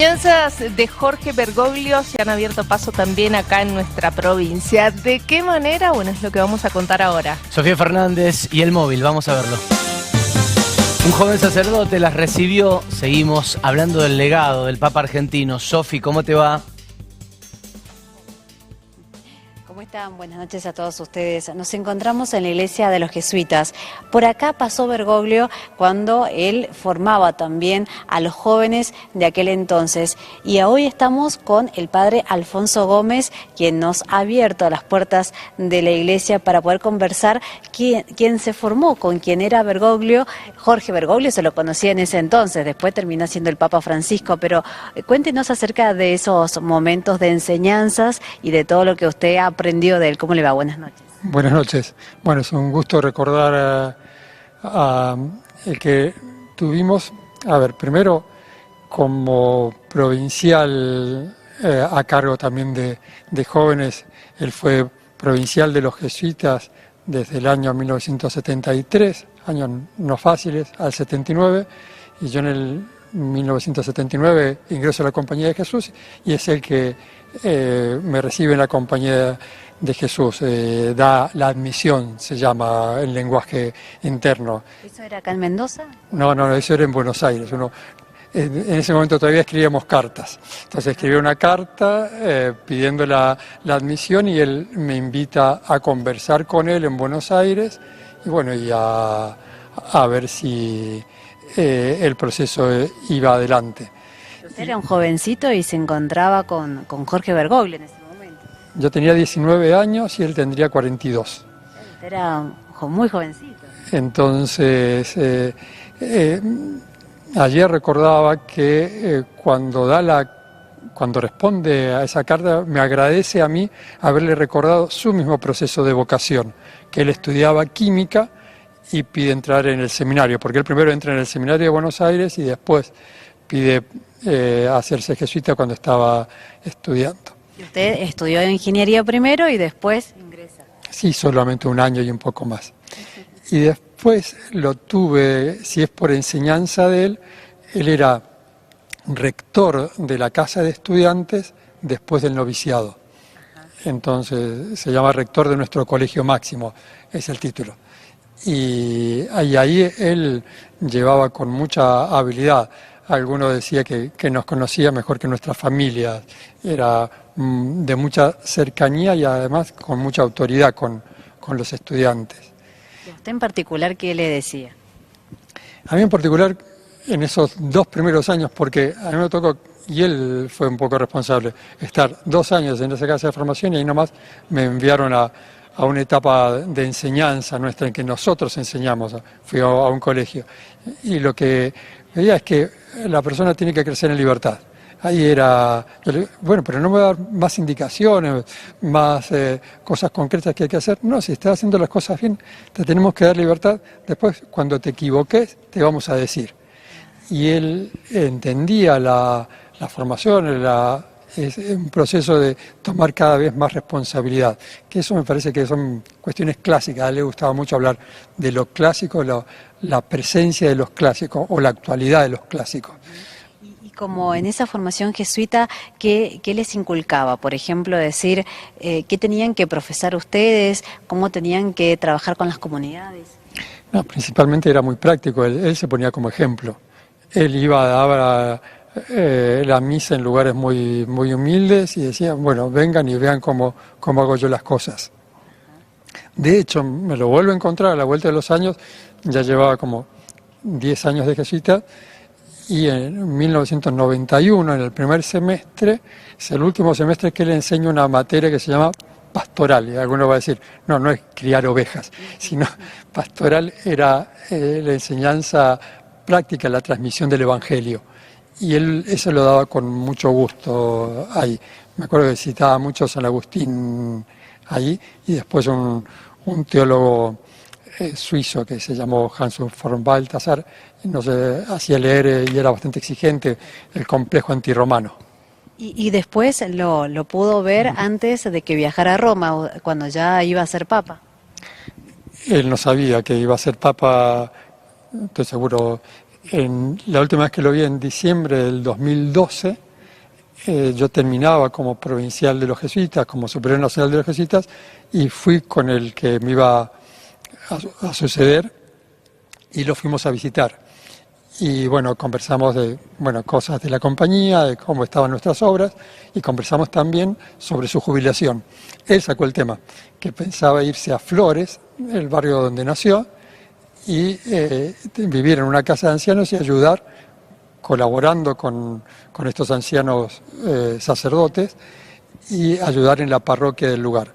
Enseñanzas de Jorge Bergoglio se han abierto paso también acá en nuestra provincia. ¿De qué manera? Bueno, es lo que vamos a contar ahora. Sofía Fernández y el móvil, vamos a verlo. Un joven sacerdote las recibió. Seguimos hablando del legado del Papa argentino. Sofi, ¿cómo te va? ¿Cómo están? Buenas noches a todos ustedes. Nos encontramos en la iglesia de los jesuitas. Por acá pasó Bergoglio cuando él formaba también a los jóvenes de aquel entonces. Y hoy estamos con el padre Alfonso Gómez, quien nos ha abierto las puertas de la iglesia para poder conversar. Quien se formó con quien era Bergoglio. Jorge Bergoglio se lo conocía en ese entonces, después terminó siendo el Papa Francisco. Pero cuéntenos acerca de esos momentos de enseñanzas y de todo lo que usted ha aprendido de él. ¿Cómo le va? Buenas noches. Buenas noches. Bueno, es un gusto recordar el que tuvimos, primero como provincial a cargo también de jóvenes. Él fue provincial de los jesuitas desde el año 1973, años no fáciles, al 79, y yo en el 1979 ingreso a la Compañía de Jesús y es el que me recibe en la Compañía de Jesús, da la admisión, se llama en lenguaje interno. ¿Eso era acá en Mendoza? No, eso era en Buenos Aires. En ese momento todavía escribíamos cartas. Entonces escribí una carta pidiendo la admisión y él me invita a conversar con él en Buenos Aires y bueno, y a ver si el proceso iba adelante. Usted era un jovencito y se encontraba con Jorge Bergoglio en ese momento. Yo tenía 19 años y él tendría 42. Era muy jovencito. Entonces, ayer recordaba que cuando responde a esa carta, me agradece a mí haberle recordado su mismo proceso de vocación, que él estudiaba química y pide entrar en el seminario, porque él primero entra en el seminario de Buenos Aires y después pide hacerse jesuita cuando estaba estudiando. ¿Y usted estudió ingeniería primero y después ingresa? Sí, solamente un año y un poco más. Y después lo tuve, si es por enseñanza de él era rector de la casa de estudiantes después del noviciado. Entonces se llama rector de nuestro colegio máximo, es el título. Y ahí él llevaba con mucha habilidad. Alguno decía que nos conocía mejor que nuestra familia, era de mucha cercanía y además con mucha autoridad con los estudiantes. ¿Y a usted en particular qué le decía? A mí en particular en esos 2 primeros años, porque a mí me tocó, y él fue un poco responsable, estar 2 años en esa casa de formación y ahí nomás me enviaron a una etapa de enseñanza nuestra en que nosotros enseñamos, fui a un colegio. Y lo que veía es que la persona tiene que crecer en libertad. Ahí era, bueno, pero no me va a dar más indicaciones, más cosas concretas que hay que hacer. No, si estás haciendo las cosas bien, te tenemos que dar libertad. Después, cuando te equivoques, te vamos a decir. Y él entendía la formación, es un proceso de tomar cada vez más responsabilidad, que eso me parece que son cuestiones clásicas. A él le gustaba mucho hablar de lo clásico, la presencia de los clásicos o la actualidad de los clásicos. Y como en esa formación jesuita, ¿qué les inculcaba? Por ejemplo, decir qué tenían que profesar ustedes, cómo tenían que trabajar con las comunidades. No, principalmente era muy práctico, él se ponía como ejemplo. Él iba a dar la misa en lugares muy, muy humildes y decía, bueno, vengan y vean cómo hago yo las cosas. De hecho, me lo vuelvo a encontrar a la vuelta de los años, ya llevaba como 10 años de jesuita, y en 1991, en el primer semestre, es el último semestre que le enseño una materia que se llama pastoral, y alguno va a decir, no es criar ovejas, sino pastoral era la enseñanza práctica, la transmisión del Evangelio. Y él eso lo daba con mucho gusto ahí. Me acuerdo que citaba mucho a San Agustín ahí y después un teólogo suizo que se llamó Hans von Balthasar, nos hacía leer y era bastante exigente el complejo antirromano. Y después lo pudo ver antes de que viajara a Roma, cuando ya iba a ser papa. Él no sabía que iba a ser papa, estoy seguro. La última vez que lo vi en diciembre del 2012, yo terminaba como provincial de los jesuitas, como superior nacional de los jesuitas, y fui con el que me iba a suceder y lo fuimos a visitar. Y bueno, conversamos de cosas de la compañía, de cómo estaban nuestras obras, y conversamos también sobre su jubilación. Él sacó el tema, que pensaba irse a Flores, el barrio donde nació, y vivir en una casa de ancianos y ayudar, colaborando con estos ancianos sacerdotes, y ayudar en la parroquia del lugar.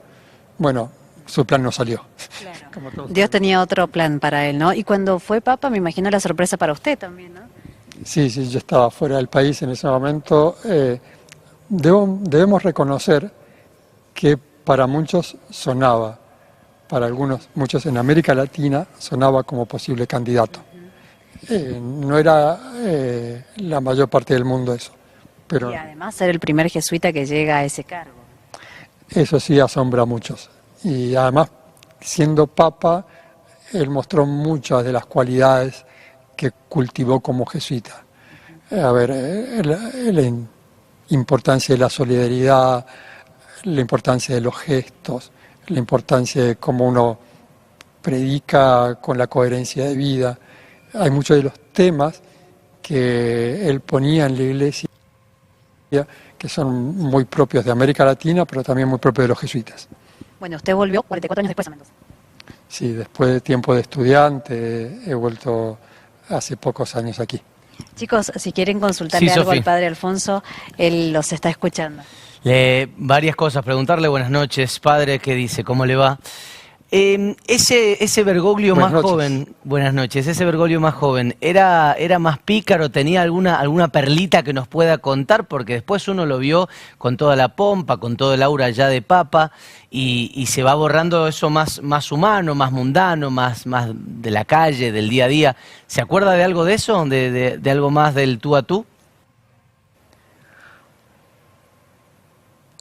Bueno, su plan no salió. Claro. Dios tenía otro plan para él, ¿no? Y cuando fue papa, me imagino la sorpresa para usted también, ¿no? Sí, yo estaba fuera del país en ese momento. Debemos reconocer que para muchos sonaba, para muchos en América Latina sonaba como posible candidato. No era la mayor parte del mundo eso. Pero y además ser el primer jesuita que llega a ese cargo. Eso sí asombra a muchos. Y además, siendo papa, él mostró muchas de las cualidades que cultivó como jesuita. A ver, la importancia de la solidaridad, la importancia de los gestos, la importancia de cómo uno predica con la coherencia de vida. Hay muchos de los temas que él ponía en la iglesia que son muy propios de América Latina, pero también muy propios de los jesuitas. Bueno, usted volvió 44 años después a Mendoza. Sí, después de tiempo de estudiante, he vuelto hace pocos años aquí. Chicos, si quieren consultarle algo al padre Alfonso, él los está escuchando. Varias cosas, preguntarle buenas noches, padre, ¿qué dice? ¿Cómo le va? Ese Bergoglio más joven, buenas noches, ese Bergoglio más joven, ¿era más pícaro? ¿Tenía alguna perlita que nos pueda contar? Porque después uno lo vio con toda la pompa, con todo el aura ya de papa, y se va borrando eso más humano, más mundano, más de la calle, del día a día. ¿Se acuerda de algo de eso? ¿De algo más del tú a tú?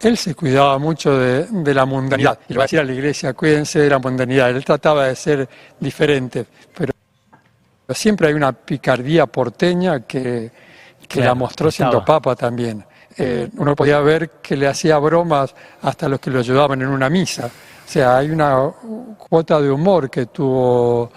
Él se cuidaba mucho de la mundanidad. Y le va a decir a la iglesia, cuídense de la mundanidad. Él trataba de ser diferente, pero siempre hay una picardía porteña que la mostró siendo papa también. Uno podía ver que le hacía bromas hasta a los que lo ayudaban en una misa. O sea, hay una cuota de humor que tuvo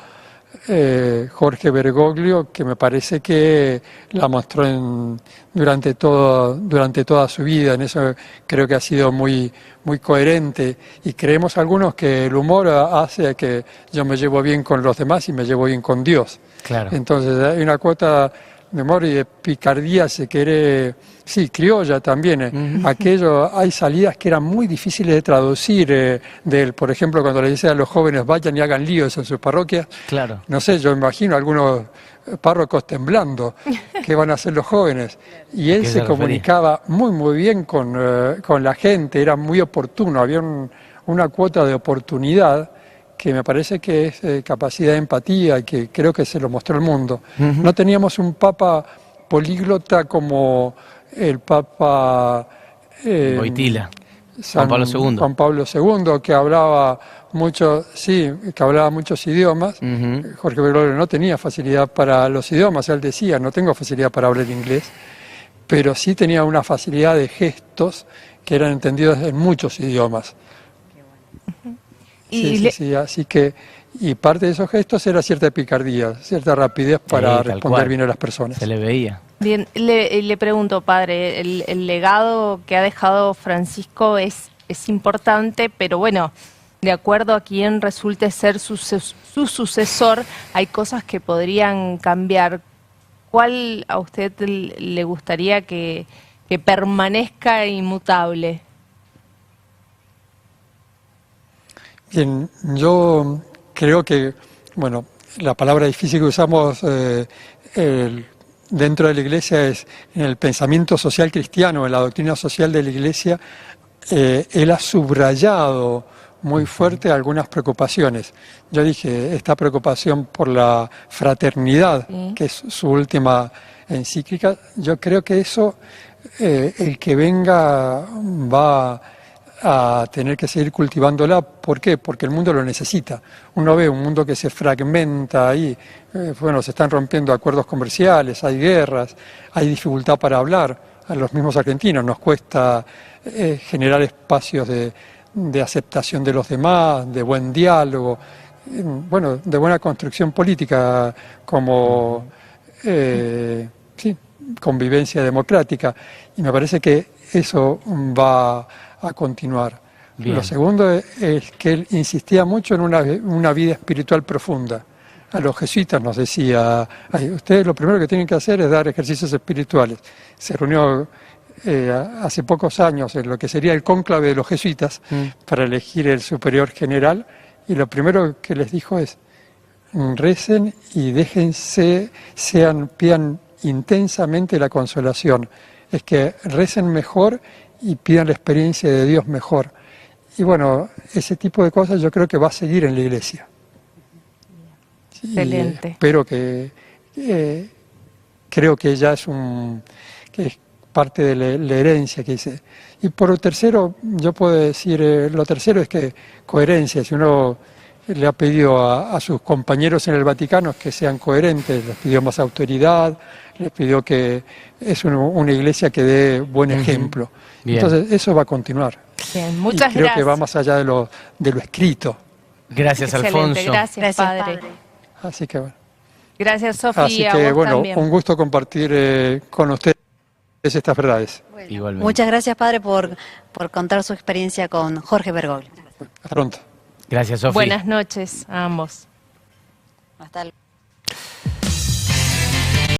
Jorge Bergoglio, que me parece que la mostró durante toda su vida. En eso creo que ha sido muy coherente, y creemos algunos que el humor hace que yo me llevo bien con los demás y me llevo bien con Dios. Claro. Entonces hay una cuota de humor y de picardía, se quiere, sí, criolla también. Hay salidas que eran muy difíciles de traducir de él. Por ejemplo, cuando le dice a los jóvenes vayan y hagan líos en sus parroquias. Claro. No sé, yo imagino a algunos párrocos temblando. ¿Qué van a hacer los jóvenes? Y él se comunicaba muy bien con la gente, era muy oportuno, había una cuota de oportunidad que me parece que es capacidad de empatía, y que creo que se lo mostró al mundo. No teníamos un papa políglota como el papa Wojtyla, Juan Pablo II, que hablaba muchos idiomas. Jorge Bergoglio no tenía facilidad para los idiomas, él decía, no tengo facilidad para hablar inglés, pero sí tenía una facilidad de gestos que eran entendidos en muchos idiomas. Sí, así que, y parte de esos gestos era cierta picardía, cierta rapidez para responder bien a las personas. Se le veía. Bien, le pregunto, padre, el legado que ha dejado Francisco es importante, pero bueno, de acuerdo a quien resulte ser su sucesor, hay cosas que podrían cambiar. ¿Cuál a usted le gustaría que permanezca inmutable? Bien, yo creo que, la palabra difícil que usamos dentro de la Iglesia es en el pensamiento social cristiano, en la doctrina social de la Iglesia. Él ha subrayado muy fuerte algunas preocupaciones. Yo dije, esta preocupación por la fraternidad, que es su última encíclica, yo creo que eso, el que venga va a tener que seguir cultivándola. ¿Por qué? Porque el mundo lo necesita. Uno ve un mundo que se fragmenta ahí, se están rompiendo acuerdos comerciales, hay guerras, hay dificultad para hablar, a los mismos argentinos, nos cuesta generar espacios de aceptación de los demás, de buen diálogo, bueno, de buena construcción política, como sí, convivencia democrática, y me parece que eso va a continuar. Bien. Lo segundo es que él insistía mucho en una vida espiritual profunda. A los jesuitas nos decía, ustedes lo primero que tienen que hacer es dar ejercicios espirituales. Se reunió hace pocos años en lo que sería el cónclave de los jesuitas para elegir el superior general, y lo primero que les dijo es, recen y pidan intensamente la consolación. Es que recen mejor y pidan la experiencia de Dios mejor. Y bueno, ese tipo de cosas yo creo que va a seguir en la Iglesia. Excelente. Y espero que, creo que ya que es parte de la herencia que hice. Y por lo tercero, yo puedo decir, lo tercero es que coherencia. Si uno le ha pedido a sus compañeros en el Vaticano que sean coherentes, les pidió más autoridad, les pidió que es una iglesia que dé buen ejemplo. Bien. Entonces eso va a continuar. Bien, muchas y creo gracias. que va más allá de lo escrito. Gracias, Excelente, Alfonso. gracias, padre. Así que bueno. Gracias, Sofía. Así que vos bueno, también. un gusto compartir con ustedes estas verdades. Bueno, Igualmente. muchas gracias, padre, por contar su experiencia con Jorge Bergoglio. Hasta pronto. Gracias, Sofía. Buenas noches a ambos. Hasta luego.